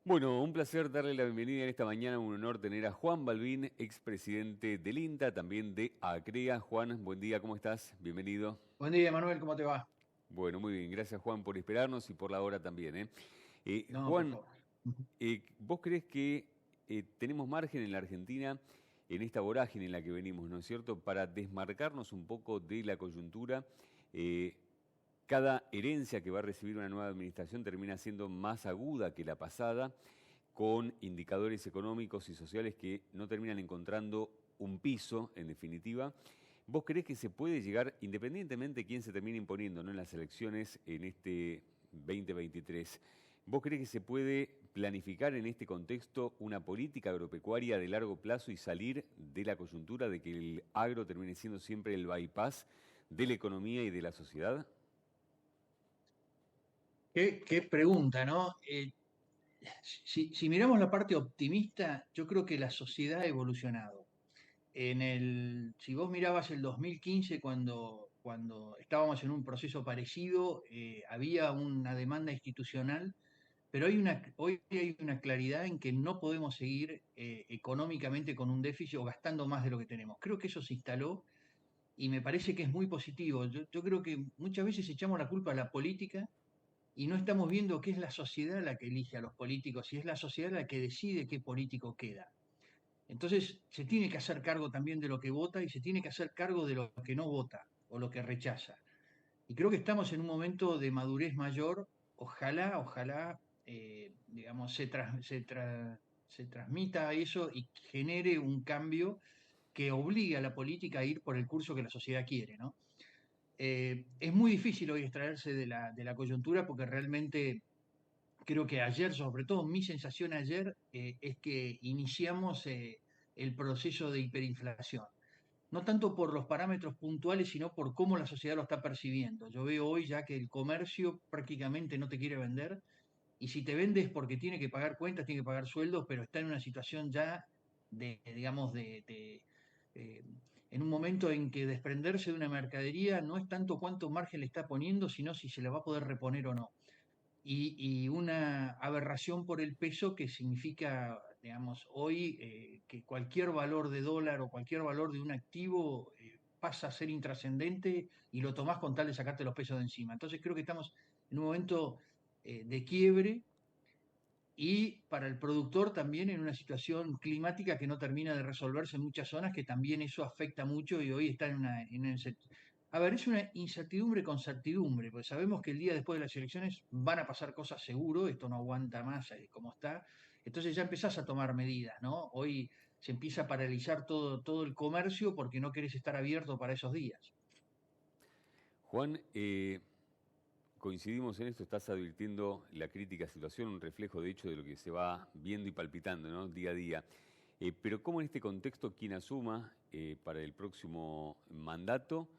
Bueno, un placer darle la bienvenida en esta mañana, un honor tener a Juan Balbín, expresidente del INTA, también de ACREA. Juan, buen día, ¿cómo estás? Bienvenido. Buen día, Manuel, ¿cómo te va? Bueno, muy bien, gracias Juan por esperarnos y por la hora también, ¿eh? No, por Juan, favor. Ujú. ¿vos crees que tenemos margen en la Argentina, en esta vorágine en la que venimos, ¿no es cierto?, para desmarcarnos un poco de la coyuntura? Eh, Cada herencia que va a recibir una nueva administración termina siendo más aguda que la pasada, con indicadores económicos y sociales que no terminan encontrando un piso, en definitiva. ¿Vos creés que se puede llegar, independientemente de quién se termine imponiendo, ¿no?, en las elecciones en este 2023, vos creés que se puede planificar en este contexto una política agropecuaria de largo plazo y salir de la coyuntura de que el agro termine siendo siempre el bypass de la economía y de la sociedad? Qué pregunta, ¿no? Si miramos la parte optimista, yo creo que la sociedad ha evolucionado. Si vos mirabas el 2015, cuando estábamos en un proceso parecido, había una demanda institucional, pero hoy hay una claridad en que no podemos seguir económicamente con un déficit o gastando más de lo que tenemos. Creo que eso se instaló y me parece que es muy positivo. Yo creo que muchas veces echamos la culpa a la política y no estamos viendo que es la sociedad la que elige a los políticos y es la sociedad la que decide qué político queda. Entonces se tiene que hacer cargo también de lo que vota y se tiene que hacer cargo de lo que no vota o lo que rechaza. Y creo que estamos en un momento de madurez mayor. Ojalá, digamos, se transmita eso y genere un cambio que obligue a la política a ir por el curso que la sociedad quiere, ¿no? Es muy difícil hoy extraerse de la coyuntura porque realmente creo que ayer, sobre todo mi sensación ayer, es que iniciamos el proceso de hiperinflación. No tanto por los parámetros puntuales, sino por cómo la sociedad lo está percibiendo. Yo veo hoy ya que el comercio prácticamente no te quiere vender y si te vende es porque tiene que pagar cuentas, tiene que pagar sueldos, pero está en una situación ya digamos, eh, en un momento en que desprenderse de una mercadería no es tanto cuánto margen le está poniendo, sino si se le va a poder reponer o no. Y una aberración por el peso que significa, digamos, hoy que cualquier valor de dólar o cualquier valor de un activo pasa a ser intrascendente y lo tomás con tal de sacarte los pesos de encima. Entonces creo que estamos en un momento de quiebre y para el productor también en una situación climática que no termina de resolverse en muchas zonas, que también eso afecta mucho y hoy está a ver, es una incertidumbre con certidumbre, porque sabemos que el día después de las elecciones van a pasar cosas seguro, esto no aguanta más como está, entonces ya empezás a tomar medidas, ¿no? Hoy se empieza a paralizar todo el comercio porque no querés estar abierto para esos días. Juan, coincidimos en esto, estás advirtiendo la crítica situación, un reflejo de hecho de lo que se va viendo y palpitando, ¿no?, día a día. Pero ¿cómo en este contexto quien asuma para el próximo mandato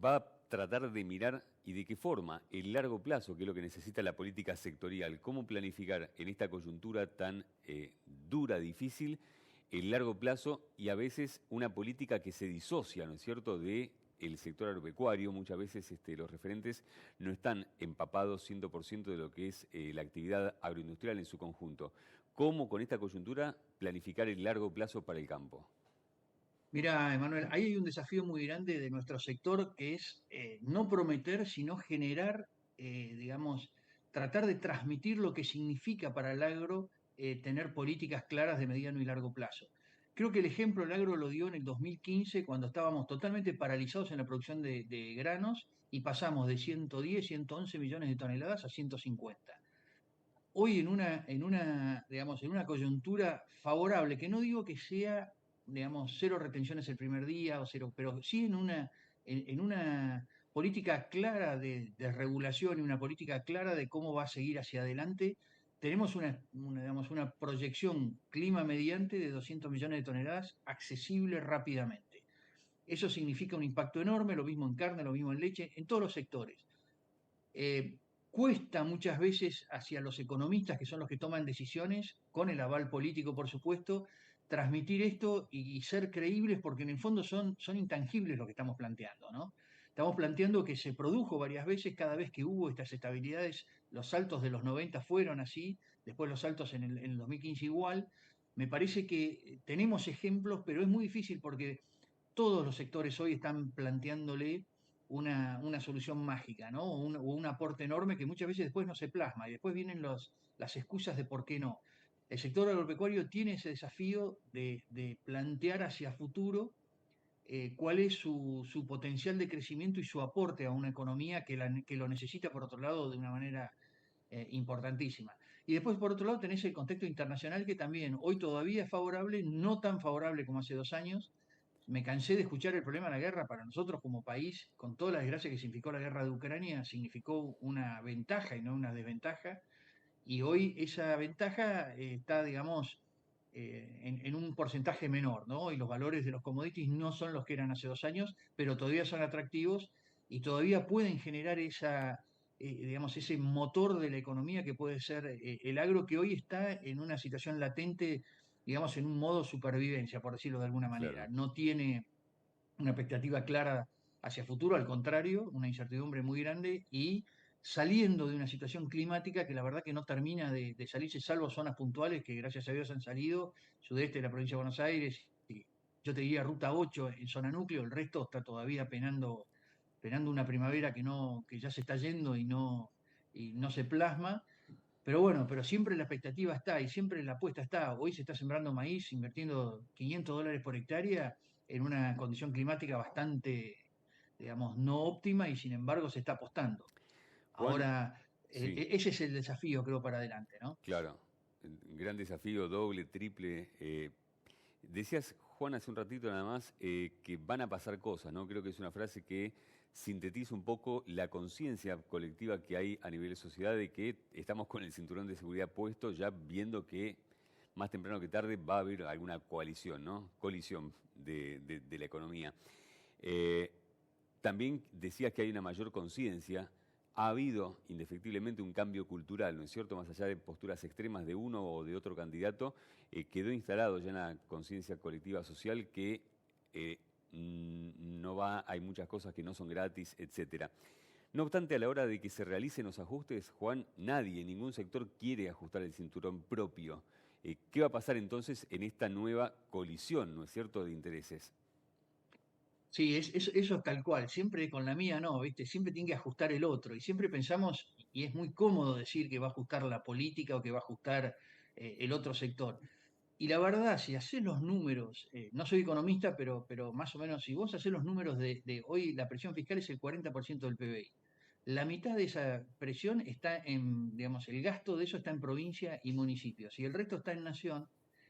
va a tratar de mirar y de qué forma el largo plazo, que es lo que necesita la política sectorial, cómo planificar en esta coyuntura tan dura, difícil, el largo plazo y a veces una política que se disocia, ¿no es cierto?, de el sector agropecuario? Muchas veces los referentes no están empapados 100% de lo que es la actividad agroindustrial en su conjunto. ¿Cómo con esta coyuntura planificar el largo plazo para el campo? Mira, Emanuel, ahí hay un desafío muy grande de nuestro sector que es no prometer, sino generar, digamos, tratar de transmitir lo que significa para el agro tener políticas claras de mediano y largo plazo. Creo que el ejemplo el agro lo dio en el 2015 cuando estábamos totalmente paralizados en la producción de granos y pasamos de 110, 111 millones de toneladas a 150. Hoy digamos, en una coyuntura favorable, que no digo que sea, digamos, cero retenciones el primer día o cero, pero sí en una política clara de regulación y una política clara de cómo va a seguir hacia adelante, tenemos digamos, una proyección clima mediante de 200 millones de toneladas accesible rápidamente. Eso significa un impacto enorme, lo mismo en carne, lo mismo en leche, en todos los sectores. Cuesta muchas veces hacia los economistas, que son los que toman decisiones, con el aval político, por supuesto, transmitir esto y ser creíbles, porque en el fondo son intangibles lo que estamos planteando, ¿no? Estamos planteando que se produjo varias veces, cada vez que hubo estas estabilidades, los saltos de los 90 fueron así, después los saltos en el 2015 igual. Me parece que tenemos ejemplos, pero es muy difícil porque todos los sectores hoy están planteándole una solución mágica, ¿no? O un aporte enorme que muchas veces después no se plasma y después vienen las excusas de por qué no. El sector agropecuario tiene ese desafío de plantear hacia futuro cuál es su potencial de crecimiento y su aporte a una economía que lo necesita, por otro lado, de una manera importantísima. Y después, por otro lado, tenés el contexto internacional que también hoy todavía es favorable, no tan favorable como hace 2 años. Me cansé de escuchar el problema de la guerra. Para nosotros como país, con toda la desgracia que significó la guerra de Ucrania, significó una ventaja y no una desventaja. Y hoy esa ventaja está, digamos, en un porcentaje menor, ¿no? Y los valores de los commodities no son los que eran hace 2 años, pero todavía son atractivos y todavía pueden generar digamos, ese motor de la economía que puede ser el agro, que hoy está en una situación latente, digamos, en un modo supervivencia, por decirlo de alguna manera. Claro. No tiene una expectativa clara hacia futuro, al contrario, una incertidumbre muy grande y saliendo de una situación climática que la verdad que no termina de salirse, salvo zonas puntuales que gracias a Dios han salido, sudeste de la provincia de Buenos Aires, y yo te diría ruta 8 en zona núcleo, el resto está todavía penando una primavera que ya se está yendo y no se plasma. Pero bueno, pero siempre la expectativa está y siempre la apuesta está. Hoy se está sembrando maíz invirtiendo $500 por hectárea en una condición climática bastante, digamos, no óptima y sin embargo se está apostando. Juan, Ahora, sí, ese es el desafío, creo, para adelante, ¿no? claro. Gran desafío, doble, triple. Decías, Juan, hace un ratito nada más, que van a pasar cosas, ¿no? Creo que es una frase que sintetiza un poco la conciencia colectiva que hay a nivel de sociedad de que estamos con el cinturón de seguridad puesto, ya viendo que más temprano que tarde va a haber alguna coalición, ¿no? Colisión de la economía. Eh, También decías que hay una mayor conciencia. Ha habido indefectiblemente un cambio cultural, ¿no es cierto? Más allá de posturas extremas de uno o de otro candidato, quedó instalado ya en la conciencia colectiva social que no va, hay muchas cosas que no son gratis, etcétera. No obstante, a la hora de que se realicen los ajustes, Juan, nadie, ningún sector quiere ajustar el cinturón propio. ¿Qué va a pasar entonces en esta nueva colisión, ¿no es cierto?, de intereses? Sí, eso es tal cual. Siempre con la mía no, ¿viste? Siempre tiene que ajustar el otro. Y siempre pensamos, y es muy cómodo decir que va a ajustar la política o que va a ajustar el otro sector. Y la verdad, si haces los números, no soy economista, pero más o menos, si vos haces los números de hoy, la presión fiscal es el 40% del PBI. La mitad de esa presión está en, digamos, el gasto de eso está en provincia y municipios, y el resto está en nación.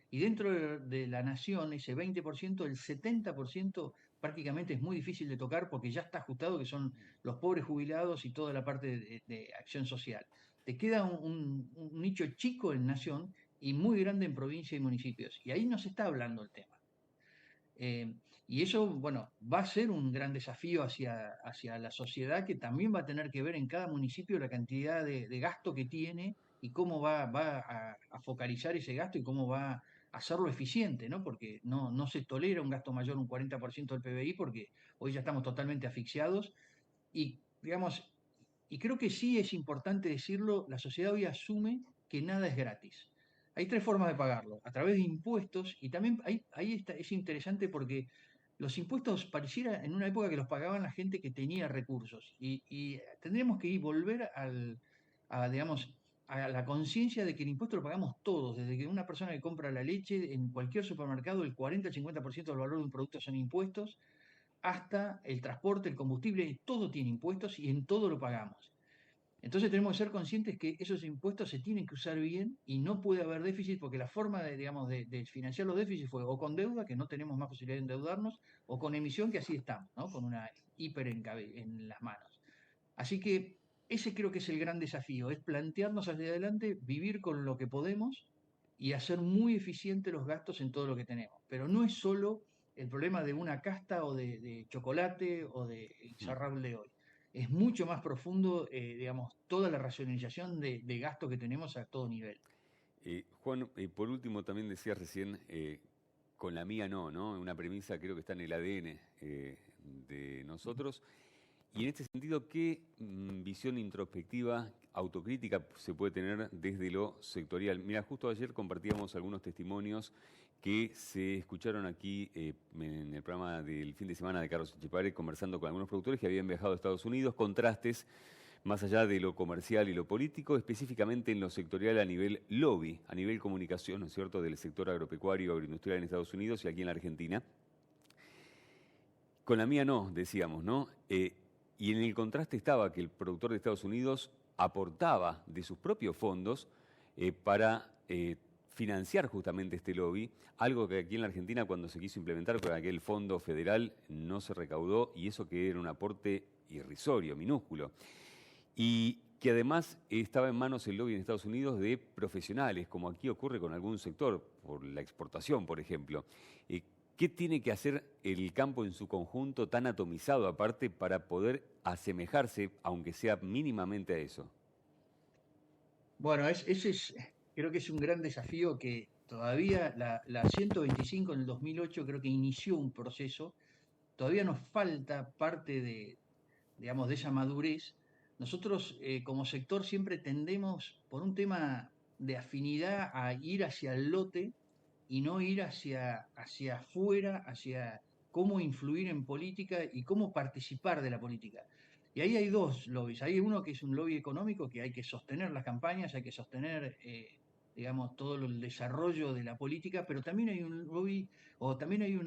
Y dentro de la nación, ese 20%, el 70% prácticamente es muy difícil de tocar porque ya está ajustado, que son los pobres jubilados y toda la parte de acción social. Te queda un nicho chico en nación y muy grande en provincia y municipios. Y ahí no se está hablando el tema. Eh, y eso, bueno, va a ser un gran desafío hacia la sociedad que también va a tener que ver en cada municipio la cantidad de gasto que tiene y cómo va a focalizar ese gasto y cómo va a hacerlo eficiente, ¿no? Porque no se tolera un gasto mayor, un 40% del PBI, porque hoy ya estamos totalmente asfixiados y, digamos, y creo que sí es importante decirlo, la sociedad hoy asume que nada es gratis. Hay tres formas de pagarlo, a través de impuestos, y también ahí está, es interesante porque los impuestos pareciera en una época que los pagaban la gente que tenía recursos, y tendríamos que volver digamos, a la conciencia de que el impuesto lo pagamos todos, desde que una persona que compra la leche en cualquier supermercado, el 40 al 50% del valor de un producto son impuestos, hasta el transporte, el combustible, todo tiene impuestos y en todo lo pagamos. Entonces tenemos que ser conscientes que esos impuestos se tienen que usar bien y no puede haber déficit porque la forma de, digamos, de financiar los déficits fue o con deuda, que no tenemos más posibilidad de endeudarnos, o con emisión, que así estamos, ¿no? Con una hiper en las manos. Así que ese creo que es el gran desafío, es plantearnos hacia adelante, vivir con lo que podemos y hacer muy eficientes los gastos en todo lo que tenemos. Pero no es solo el problema de una casta o de chocolate o de Mm. Izarrable de hoy. Es mucho más profundo, digamos, toda la racionalización de gasto que tenemos a todo nivel. Juan, por último también decías recién, con la mía no, ¿no? Una premisa creo que está en el ADN de nosotros. Y en este sentido, ¿qué visión introspectiva, autocrítica se puede tener desde lo sectorial? Mira, justo ayer compartíamos algunos testimonios que se escucharon aquí en el programa del fin de semana de Carlos Echepare, conversando con algunos productores que habían viajado a Estados Unidos, contrastes más allá de lo comercial y lo político, específicamente en lo sectorial a nivel lobby, a nivel comunicación, ¿no es cierto?, del sector agropecuario, agroindustrial en Estados Unidos y aquí en la Argentina. Con la mía no, decíamos, ¿no? Y en el contraste estaba que el productor de Estados Unidos aportaba de sus propios fondos para financiar justamente este lobby, algo que aquí en la Argentina cuando se quiso implementar con aquel fondo federal no se recaudó y eso que era un aporte irrisorio, minúsculo. Y que además estaba en manos el lobby en Estados Unidos de profesionales, como aquí ocurre con algún sector, por la exportación, por ejemplo. ¿Qué tiene que hacer el campo en su conjunto tan atomizado aparte para poder asemejarse, aunque sea mínimamente a eso? Bueno, creo que es un gran desafío que todavía la 125 en el 2008 creo que inició un proceso. Todavía nos falta parte digamos, de esa madurez. Nosotros como sector siempre tendemos, por un tema de afinidad, a ir hacia el lote y no ir hacia afuera, hacia cómo influir en política y cómo participar de la política. Y ahí hay dos lobbies. Hay uno que es un lobby económico, que hay que sostener las campañas, hay que sostener, digamos, todo el desarrollo de la política, pero también hay un lobby, o también hay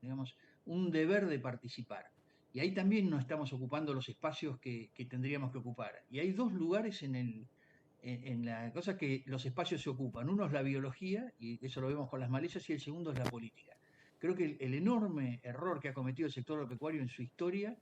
digamos, un deber de participar. Y ahí también no estamos ocupando los espacios que tendríamos que ocupar. Y hay dos lugares en la cosa que los espacios se ocupan. Uno es la biología, y eso lo vemos con las malezas, y el segundo es la política. Creo que el enorme error que ha cometido el sector agropecuario en su historia,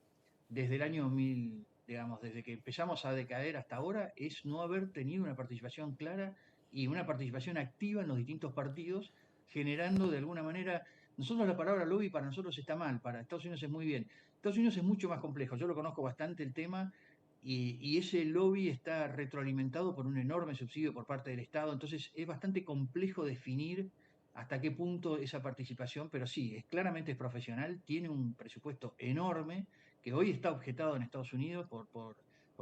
desde el año 1000, digamos, desde que empezamos a decaer hasta ahora, es no haber tenido una participación clara y una participación activa en los distintos partidos, generando de alguna manera, nosotros la palabra lobby para nosotros está mal, para Estados Unidos es muy bien. Estados Unidos es mucho más complejo, yo lo conozco bastante el tema, y ese lobby está retroalimentado por un enorme subsidio por parte del Estado, entonces es bastante complejo definir hasta qué punto esa participación, pero sí, claramente es profesional, tiene un presupuesto enorme que hoy está objetado en Estados Unidos por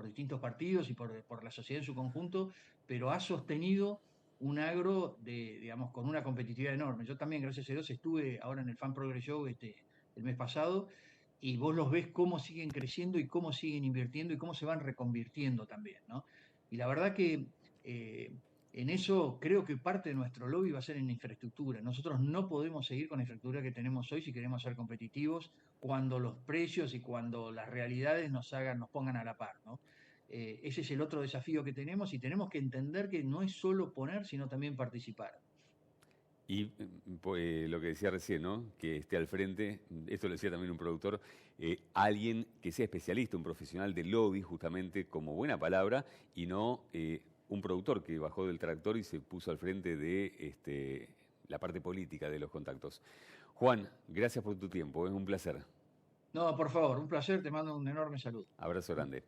distintos partidos y por la sociedad en su conjunto, pero ha sostenido un agro digamos, con una competitividad enorme. Yo también, gracias a Dios, estuve ahora en el Fan Progress Show el mes pasado, y vos los ves cómo siguen creciendo y cómo siguen invirtiendo y cómo se van reconvirtiendo también, ¿no? Y la verdad que eh, en eso creo que parte de nuestro lobby va a ser en infraestructura. Nosotros no podemos seguir con la infraestructura que tenemos hoy si queremos ser competitivos cuando los precios y cuando las realidades nos pongan a la par, ¿no? Ese es el otro desafío que tenemos, y tenemos que entender que no es solo poner, sino también participar. Y pues, lo que decía recién, ¿no? Que esté al frente, esto lo decía también un productor, alguien que sea especialista, un profesional de lobby, justamente como buena palabra, y no un productor que bajó del tractor y se puso al frente de la parte política de los contactos. Juan, gracias por tu tiempo, es un placer. No, por favor, un placer, te mando un enorme saludo. Abrazo grande.